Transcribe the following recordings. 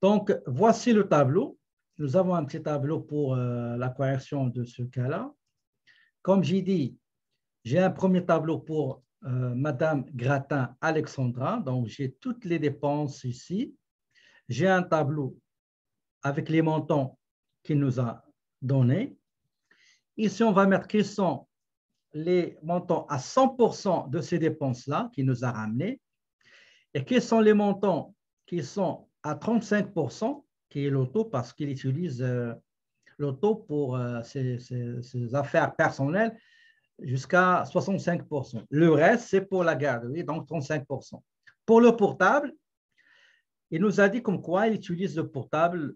Donc, voici le tableau. Nous avons un petit tableau pour la correction de ce cas-là. Comme j'ai dit, j'ai un premier tableau pour Madame Gratin Alexandra. Donc, j'ai toutes les dépenses ici. J'ai un tableau avec les montants qu'il nous a donnés. Ici, on va mettre quels sont les montants à 100% de ces dépenses-là qu'il nous a ramenés et quels sont les montants qui sont à 35%, qui est l'auto parce qu'il utilise l'auto pour ses affaires personnelles jusqu'à 65%. Le reste, c'est pour la garderie, donc 35%. Pour le portable, il nous a dit comme quoi il utilise le portable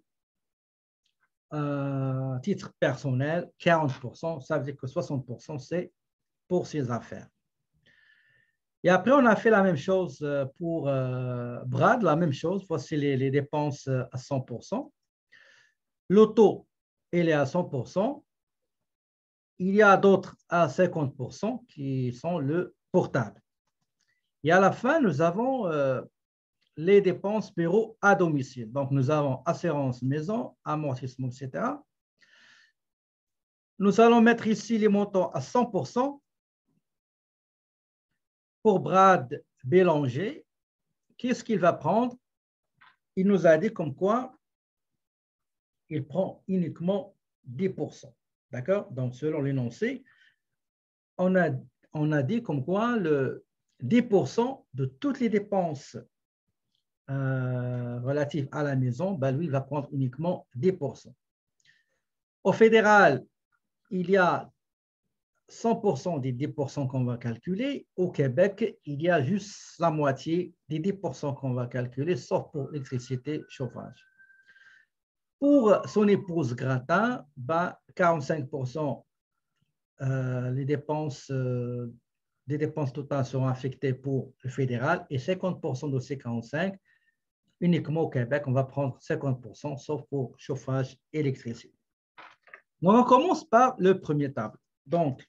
titre personnel, 40%, ça veut dire que 60%, c'est pour ses affaires. Et après, on a fait la même chose pour Brad, la même chose. Voici les dépenses à 100%. L'auto, elle est à 100%. Il y a d'autres à 50% qui sont le portable. Et à la fin, nous avons les dépenses bureau à domicile. Donc, nous avons assurance maison, amortissement, etc. Nous allons mettre ici les montants à 100%. Pour Brad Bélanger, qu'est-ce qu'il va prendre? Il nous a dit comme quoi il prend uniquement 10%. D'accord? Donc, selon l'énoncé, on a dit comme quoi le 10% de toutes les dépenses relatives à la maison, ben lui, il va prendre uniquement 10%. Au fédéral, il y a 100% des 10% qu'on va calculer. Au Québec, il y a juste la moitié des 10% qu'on va calculer, sauf pour l'électricité, chauffage. Pour son épouse Gratin, ben 45% les dépenses, des dépenses totales seront affectées pour le fédéral et 50% de ces 45%, uniquement au Québec, on va prendre 50%, sauf pour chauffage et électricité. Donc, on commence par le premier tableau. Donc,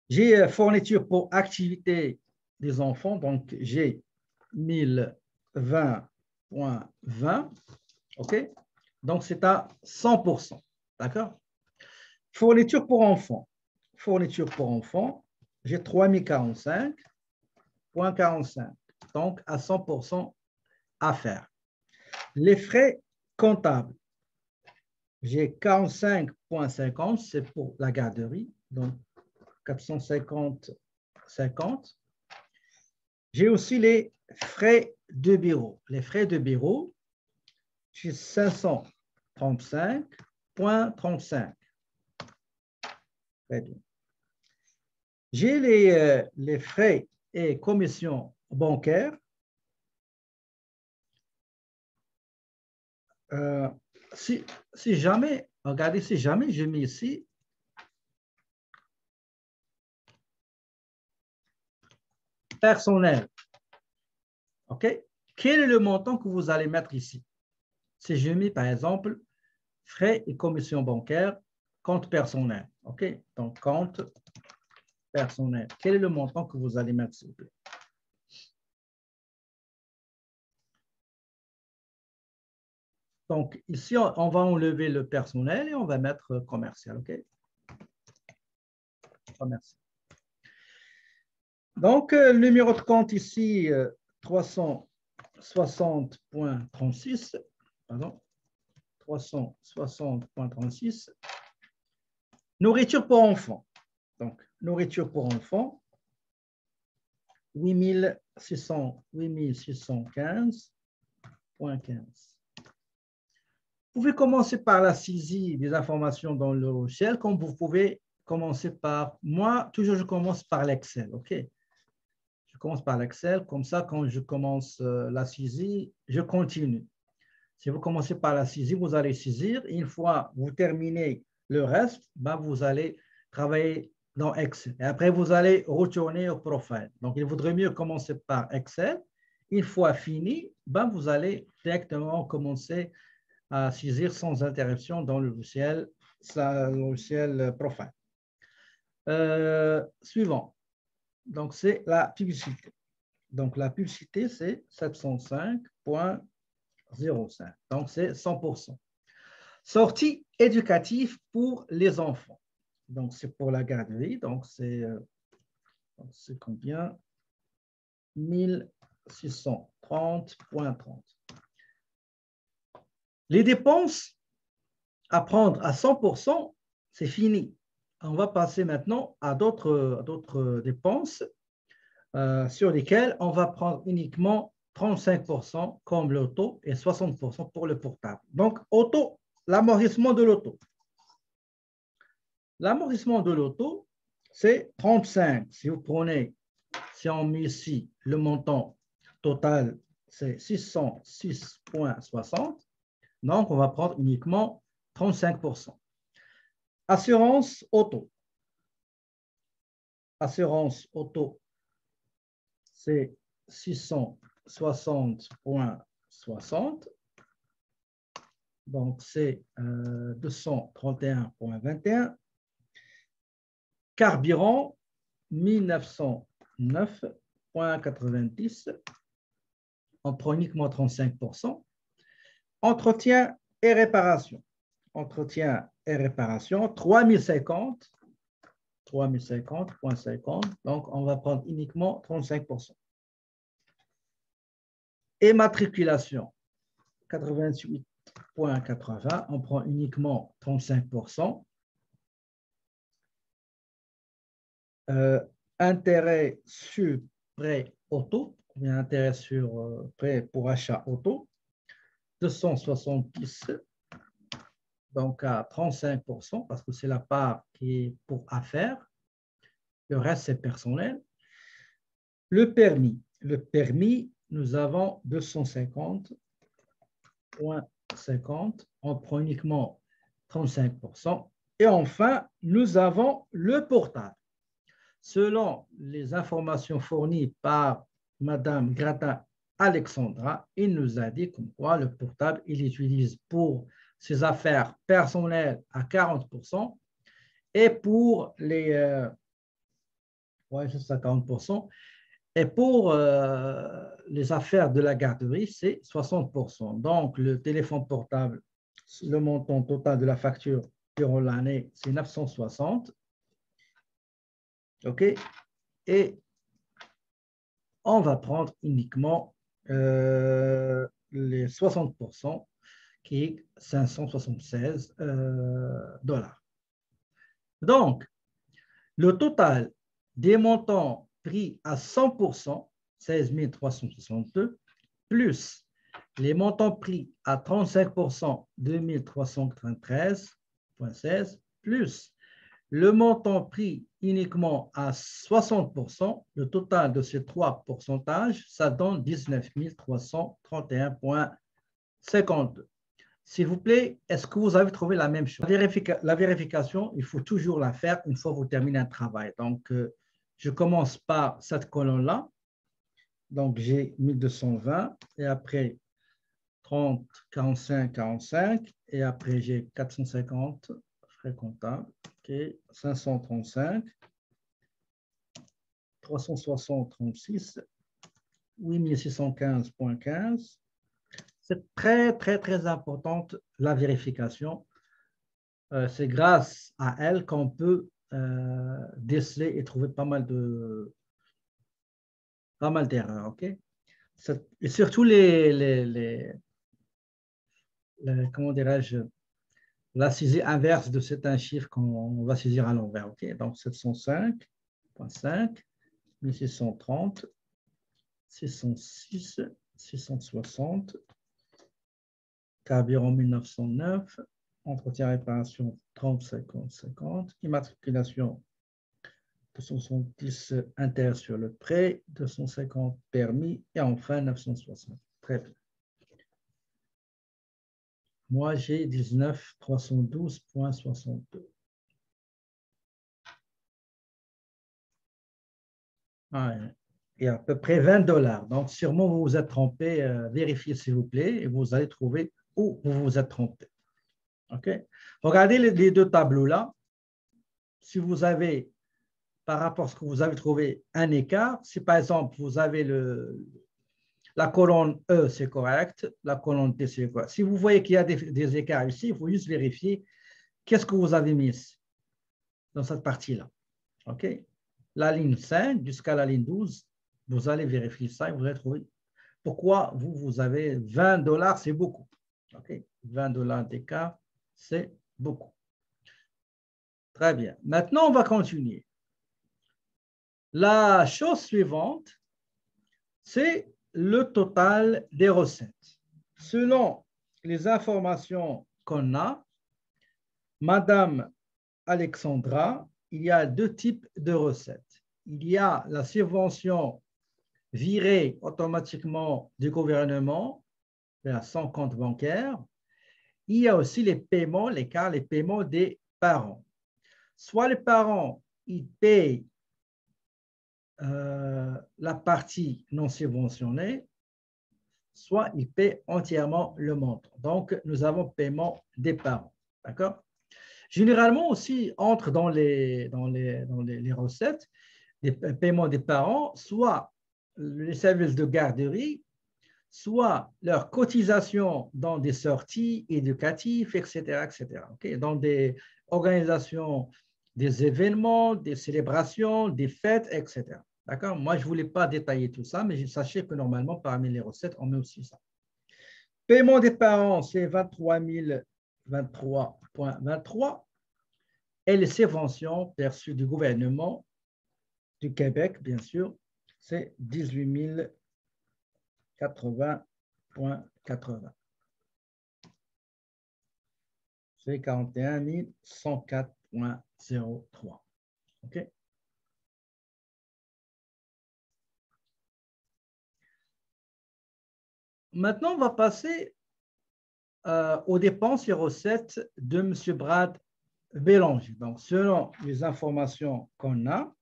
j'ai fourniture pour activité des enfants, donc j'ai 1020.20, OK? Donc, c'est à 100%, d'accord? Fourniture pour enfants. Fourniture pour enfants, j'ai 3045.45, donc à 100% à faire. Les frais comptables, j'ai 45.50, c'est pour la garderie, donc 450,50. J'ai aussi les frais de bureau. Les frais de bureau, j'ai 535,35. Très bien. J'ai les frais et commissions bancaires. Si jamais, regardez, si jamais je mets ici personnel, OK? Quel est le montant que vous allez mettre ici? Si je mets, par exemple, frais et commissions bancaires, compte personnel, OK? Donc, compte personnel. Quel est le montant que vous allez mettre, s'il vous plaît? Donc, ici, on va enlever le personnel et on va mettre commercial, OK? Commercial. Donc, le numéro de compte ici, 360.36, pardon, 360.36. Nourriture pour enfants. Donc, nourriture pour enfants, 8615.15. Vous pouvez commencer par la saisie des informations dans le logiciel, comme vous pouvez commencer par, moi, toujours je commence par l'Excel, OK? Je commence par l'Excel, comme ça, quand je commence la saisie, je continue. Si vous commencez par la saisie, vous allez saisir. Une fois vous terminez le reste, ben, vous allez travailler dans Excel. Et après, vous allez retourner au profil. Donc, il vaudrait mieux commencer par Excel. Une fois fini, ben, vous allez directement commencer à saisir sans interruption dans le logiciel profil. Suivant. Donc, c'est la publicité. Donc, la publicité, c'est 705,05. Donc, c'est 100%. Sortie éducative pour les enfants. Donc, c'est pour la garderie. Donc, c'est combien? 1630,30. Les dépenses à prendre à 100%, c'est fini. On va passer maintenant à d'autres dépenses sur lesquelles on va prendre uniquement 35% comme l'auto et 60% pour le portable. Donc, auto, l'amortissement de l'auto. L'amortissement de l'auto, c'est 35. Si vous prenez, si on met ici le montant total, c'est 606,60. Donc, on va prendre uniquement 35%. Assurance auto. Assurance auto, c'est 660,60. Donc, c'est 231,21. Carburant, 1909,90. On prend uniquement 35%. Entretien et réparation. Entretien et réparation, 3050. 3050,50. Donc, on va prendre uniquement 35%. Immatriculation, 88,80. On prend uniquement 35%. Intérêt sur prêt auto, ou bien intérêt sur prêt pour achat auto, 270, donc à 35%, parce que c'est la part qui est pour affaires. Le reste, c'est personnel. Le permis, nous avons 250,50. On prend uniquement 35%. Et enfin, nous avons le portable. Selon les informations fournies par Madame Gratin Alexandra, il nous a dit comme quoi le portable, il utilise pour ses affaires personnelles à 40% et pour les... juste à 40%. Et pour les affaires de la garderie, c'est 60%. Donc, le téléphone portable, le montant total de la facture durant l'année, c'est 960. OK? Et on va prendre uniquement les 60%, qui est 576 dollars. Donc, le total des montants pris à 100%, 16 362, plus les montants pris à 35%, 2393,16, plus le montant pris uniquement à 60%, le total de ces trois pourcentages, ça donne 19 331,52. S'il vous plaît, est-ce que vous avez trouvé la même chose? La vérification, il faut toujours la faire une fois que vous terminez un travail. Donc, je commence par cette colonne-là. Donc, j'ai 1220 et après 30, 45, 45 et après j'ai 450 frais comptables. OK, 535, 360, 36, 8615,15. C'est très, très, très importante la vérification. C'est grâce à elle qu'on peut déceler et trouver pas mal d'erreurs. OK? Et surtout comment dirais-je, la saisie inverse de certains chiffres qu'on va saisir à l'envers. OK? Donc 705,5, 1630, 606, 660, carburant 1909, entretien réparation 30, 50, 50, immatriculation 270 intérêt sur le prêt, 250 permis et enfin 960. Très bien. Moi, j'ai 19 312,62. Et à peu près 20 dollars. Donc, sûrement, vous vous êtes trompé. Vérifiez, s'il vous plaît, et vous allez trouver où vous vous êtes trompé. OK? Regardez les deux tableaux-là. Si vous avez, par rapport à ce que vous avez trouvé un écart. Si par exemple, vous avez la colonne E, c'est correct, la colonne T, c'est correct. Si vous voyez qu'il y a des écarts ici, il faut juste vérifier qu'est-ce que vous avez mis dans cette partie-là. OK? La ligne 5 jusqu'à la ligne 12, vous allez vérifier ça et vous allez trouver pourquoi vous avez $20, c'est beaucoup. OK? $20 d'écart, c'est beaucoup. Très bien. Maintenant, on va continuer. La chose suivante, c'est le total des recettes. Selon les informations qu'on a, Madame Alexandra, il y a deux types de recettes. Il y a la subvention virée automatiquement du gouvernement vers son compte bancaire. Il y a aussi les paiements, les paiements des parents. Soit les parents, ils payent la partie non subventionnée, soit ils paient entièrement le montant. Donc, nous avons paiement des parents. D'accord? Généralement aussi, entre dans les recettes des paiements des parents, soit les services de garderie, soit leurs cotisations dans des sorties éducatives, etc., etc. Okay? Dans des organisations, des événements, des célébrations, des fêtes, etc. D'accord? Moi, je ne voulais pas détailler tout ça, mais sachez que normalement, parmi les recettes, on met aussi ça. Paiement des parents, c'est 23 023,23 et les subventions perçues du gouvernement du Québec, bien sûr, c'est 18 080,80. C'est 41 104,03. OK? Maintenant, on va passer aux dépenses et recettes de M. Brad Bélanger. Donc, selon les informations qu'on a,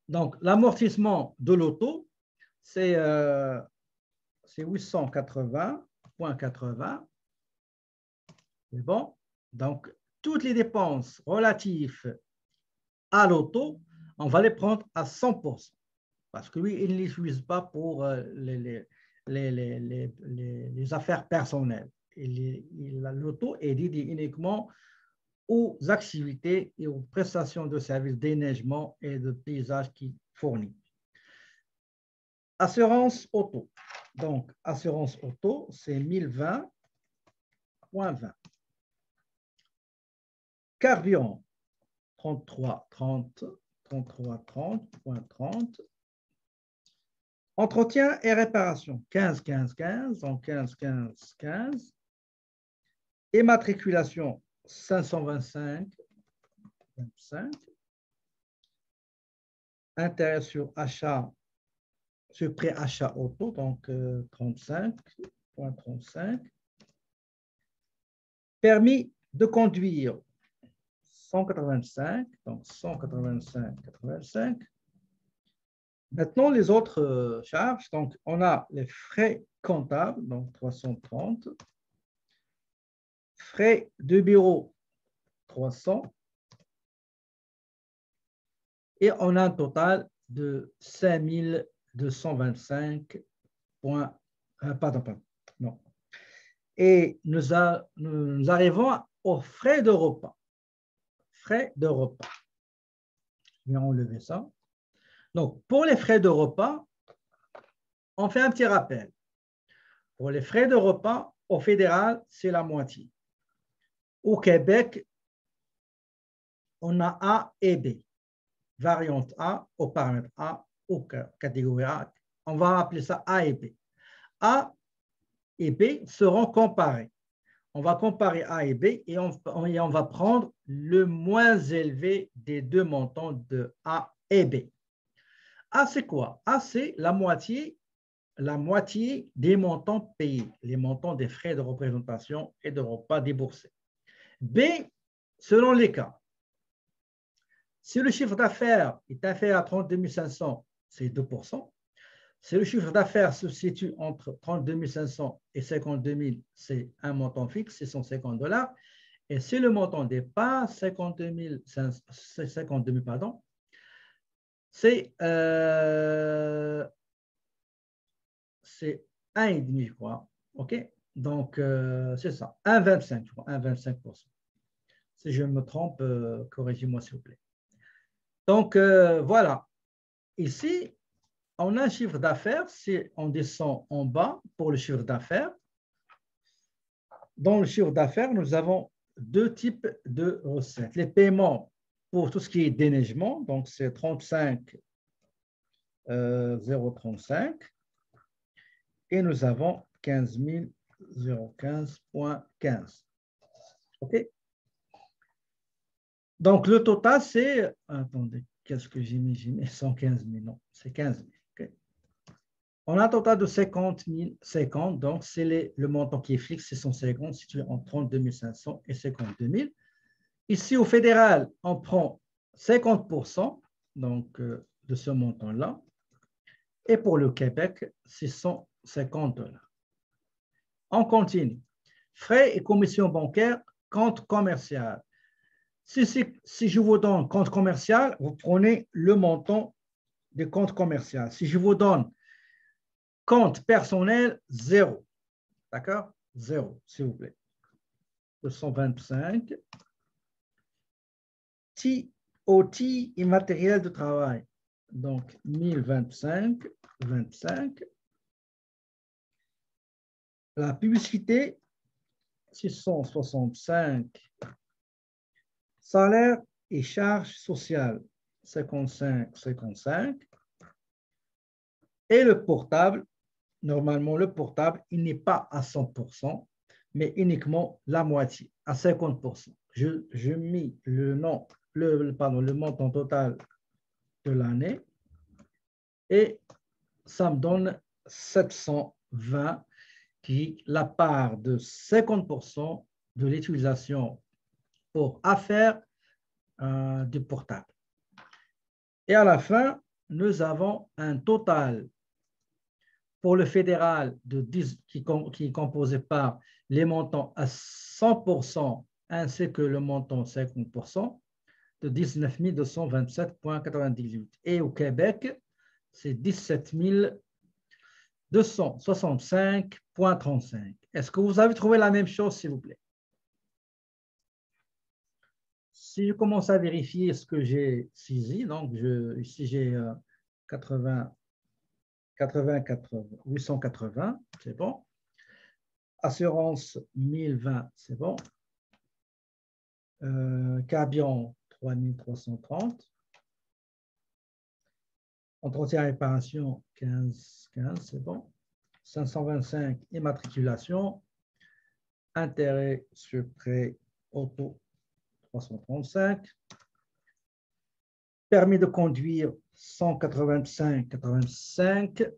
donc l'amortissement de l'auto, c'est 880,80. C'est bon. Donc, toutes les dépenses relatives à l'auto, on va les prendre à 100%. Parce que lui, il ne l'utilise pas pour les affaires personnelles. L'auto est dédié uniquement aux activités et aux prestations de services d'éneigement et de paysage qu'il fournit. Assurance auto. Donc, assurance auto, c'est 1020,20. Carburant, 33,30,30. Entretien et réparation, 15,15,15, donc 15,15,15. Immatriculation, 525,25. Intérêt sur achat, sur pré-achat auto, donc 35,35. Permis de conduire, 185, donc 185,85. Maintenant, les autres charges, donc on a les frais comptables, donc 330, frais de bureau, 300, et on a un total de 5225 points, pardon, non. Et nous arrivons aux frais de repas. Frais de repas. Je vais enlever ça. Donc, pour les frais de repas, on fait un petit rappel. Pour les frais de repas, au fédéral, c'est la moitié. Au Québec, on a A et B. Variante A au paramètre A ou catégorie A. On va appeler ça A et B. A et B seront comparés. On va comparer A et B et on va prendre le moins élevé des deux montants de A et B. A, c'est quoi? A, c'est la moitié des montants payés, les montants des frais de représentation et de repas déboursés. B, selon les cas. Si le chiffre d'affaires est inférieur à 32 500, c'est 2%. Si le chiffre d'affaires se situe entre 32 500 et 52 000, c'est un montant fixe, c'est $150. Et si le montant dépasse 52 000, pardon, c'est 1,5, je crois. OK? Donc, c'est ça, 1,25, je crois, 1,25%. Si je me trompe, corrigez-moi s'il vous plaît. Donc, voilà. Ici, on a un chiffre d'affaires. Si on descend en bas pour le chiffre d'affaires, dans le chiffre d'affaires, nous avons deux types de recettes. Les paiements pour tout ce qui est déneigement, donc c'est 35,035. Et nous avons 15 015,15. OK? Donc, le total, c'est... Attendez, qu'est-ce que j'ai mis? J'ai mis 115 000. Non, c'est 15 000. Okay. On a un total de 50 050. Donc, c'est le montant qui est fixe, c'est 150, situé entre 32 500 et 52 000. Ici, au fédéral, on prend 50% donc, de ce montant-là. Et pour le Québec, c'est 150 $. On continue. Frais et commissions bancaires, compte commercial. Si je vous donne compte commercial, vous prenez le montant du compte commercial. Si je vous donne compte personnel, 0. D'accord? 0, s'il vous plaît. 225. TOT immatériel de travail. Donc, 1025, 25. La publicité, 665. Salaire et charges sociales, 55, 55. Et le portable, normalement, le portable, il n'est pas à 100%, mais uniquement la moitié, à 50%. Je mets le montant total de l'année et ça me donne 720, qui est la part de 50% de l'utilisation pour affaires du portable. Et à la fin, nous avons un total pour le fédéral de 10, qui est composé par les montants à 100% ainsi que le montant 50% de 19 227,98. Et au Québec, c'est 17 265,35. Est-ce que vous avez trouvé la même chose, s'il vous plaît? Si je commence à vérifier ce que j'ai saisi, donc ici j'ai 880, c'est bon. Assurance 1020, c'est bon. Cabion 3330. Entretien et réparation 15, c'est bon. 525 immatriculation. Intérêt sur prêt auto 335. Permis de conduire 185,85.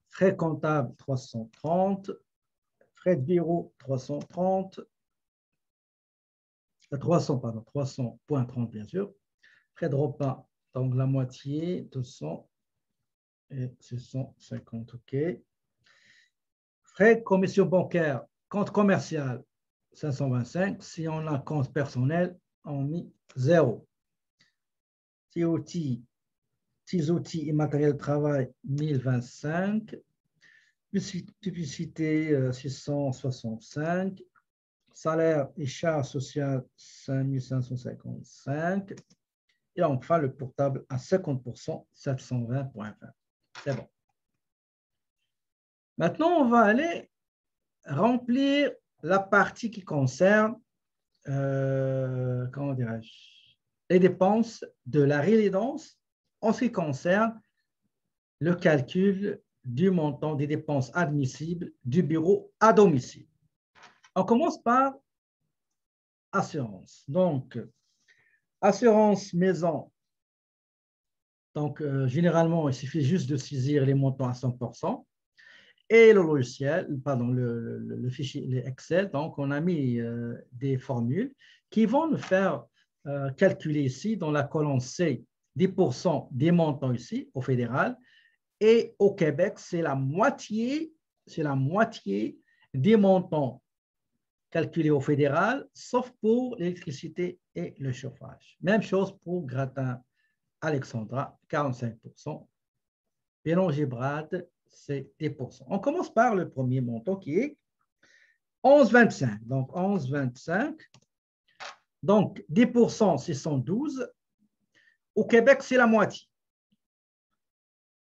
Frais comptables 330. Frais de bureau 330. 300,30 bien sûr. Frais de repas, donc la moitié, 200 et 650, OK. Frais de commission bancaire, compte commercial, 525. Si on a compte personnel, on met 0. TOT immatériel de travail, 1025. Publicité, 665. Salaire et charges sociales, 5555. Et enfin, le portable à 50%, 720,20. C'est bon. Maintenant, on va aller remplir la partie qui concerne, comment dirais-je, les dépenses de la résidence en ce qui concerne le calcul du montant des dépenses admissibles du bureau à domicile. On commence par assurance. Donc, assurance maison. Donc, généralement, il suffit juste de saisir les montants à 100%. Et le logiciel, pardon, le fichier les Excel, donc on a mis des formules qui vont nous faire calculer ici dans la colonne C 10% des montants ici au fédéral et au Québec, c'est la moitié des montants calculé au fédéral, sauf pour l'électricité et le chauffage. Même chose pour Gratin Alexandra, 45%. Bélanger Brad, c'est 10%. On commence par le premier montant qui est 11,25. Donc, 11,25. Donc, 10%, c'est 112. Au Québec, c'est la moitié.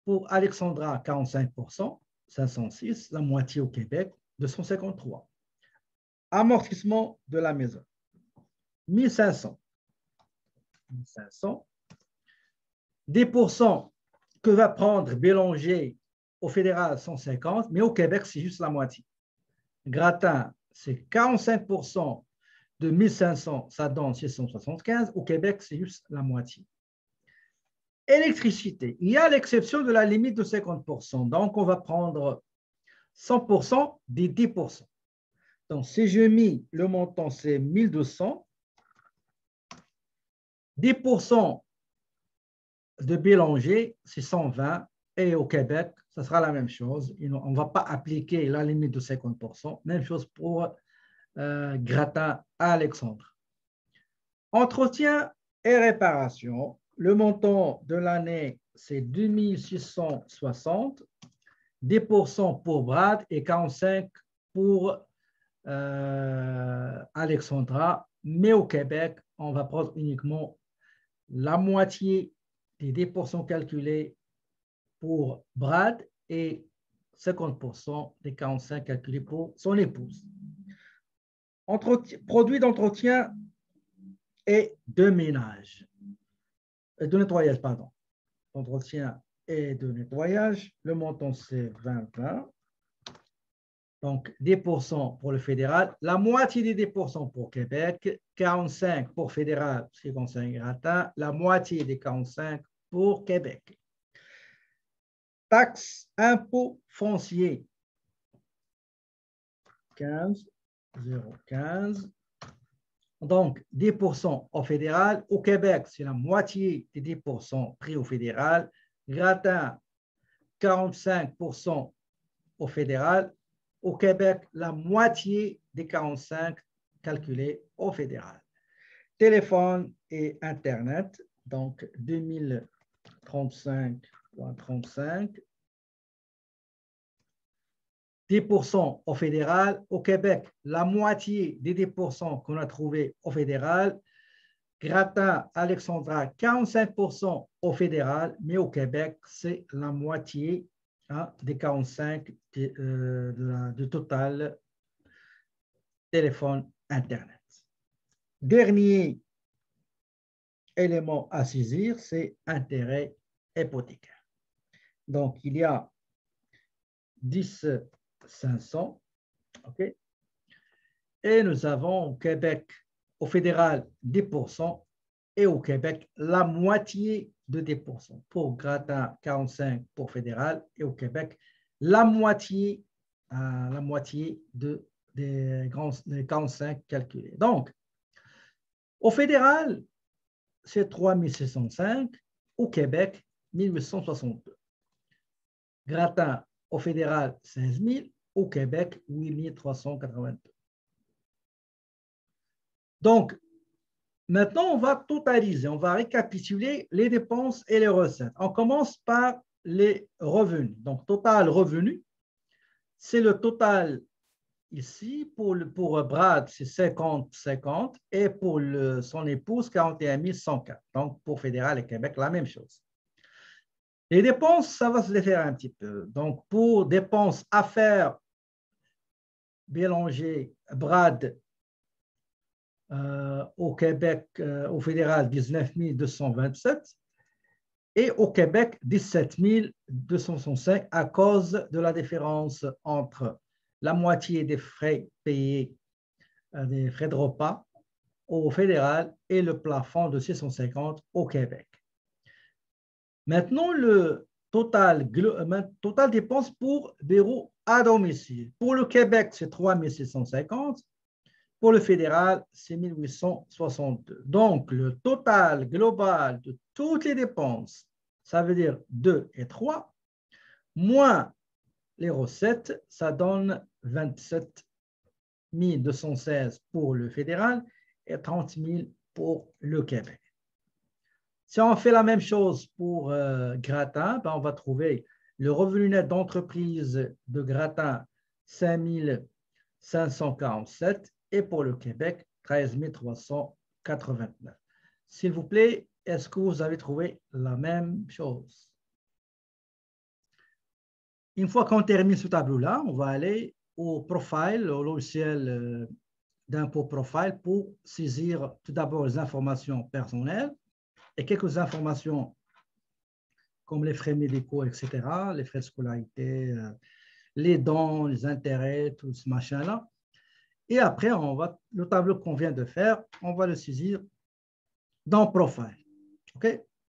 Pour Alexandra, 45%, 506. La moitié au Québec, 253. Amortissement de la maison, 1500. 1500. 10% que va prendre Bélanger au fédéral, 150, mais au Québec, c'est juste la moitié. Gratin, c'est 45% de 1500, ça donne 675. Au Québec, c'est juste la moitié. Électricité, il y a l'exception de la limite de 50%. Donc, on va prendre 100% des 10%. Donc, si je mets le montant, c'est 1200. 10% de Bélanger, c'est 120. Et au Québec, ça sera la même chose. On ne va pas appliquer la limite de 50%. Même chose pour Gratin Alexandre. Entretien et réparation. Le montant de l'année, c'est 2660. 10% pour Brad et 45% pour Alexandra. Mais au Québec, on va prendre uniquement la moitié des 10% calculés pour Brad et 50% des 45% calculés pour son épouse. Produits d'entretien et de ménage, de nettoyage, pardon. D'entretien et de nettoyage, le montant c'est 20,20. Donc 10% pour le fédéral, la moitié des 10% pour Québec, 45% pour fédéral, ce qui concerne Gratin, la moitié des 45% pour Québec. Taxes, impôts fonciers, 15,015. Donc, 10% au fédéral. Au Québec, c'est la moitié des 10% pris au fédéral. Gratin, 45% au fédéral. Au Québec, la moitié des 45 calculés au fédéral. Téléphone et Internet, donc 2035,35. 10% au fédéral. Au Québec, la moitié des 10% qu'on a trouvé au fédéral. Gratin Alexandra, 45% au fédéral, mais au Québec, c'est la moitié des 45 du total téléphone Internet. Dernier élément à saisir, c'est intérêt hypothécaire. Donc, il y a 10,500, OK? Et nous avons au Québec, au fédéral, 10%, et au Québec, la moitié de 10%. Pour Gratin, 45% pour fédéral, et au Québec, la moitié des 45 calculés. Donc, au fédéral, c'est 3605, au Québec, 1862. Gratin, au fédéral, 16 000, au Québec, 8 382. Donc, maintenant, on va totaliser, on va récapituler les dépenses et les recettes. On commence par les revenus. Donc, total revenu, c'est le total ici. Pour Brad, c'est 50-50 et pour son épouse, 41 104. Donc, pour fédéral et Québec, la même chose. Les dépenses, ça va se défaire un petit peu. Donc, pour dépenses affaires, Bélanger, Brad, au Québec, au fédéral, 19 227 et au Québec, 17 265 à cause de la différence entre la moitié des frais payés, des frais de repas au fédéral et le plafond de 650 au Québec. Maintenant, le total dépense pour bureau à domicile. Pour le Québec, c'est 3 650. Pour le fédéral, c'est 1862. Donc, le total global de toutes les dépenses, ça veut dire 2 et 3, moins les recettes, ça donne 27 216 pour le fédéral et 30 000 pour le Québec. Si on fait la même chose pour Grattan, ben on va trouver le revenu net d'entreprise de Grattan 5 547 et pour le Québec 13 389. S'il vous plaît, est-ce que vous avez trouvé la même chose? Une fois qu'on termine ce tableau-là, on va aller au profile, au logiciel d'impôt profile pour saisir tout d'abord les informations personnelles et quelques informations comme les frais médicaux, etc., les frais de scolarité, les dons, les intérêts, tout ce machin-là. Et après, le tableau qu'on vient de faire, on va le saisir dans Profile. OK?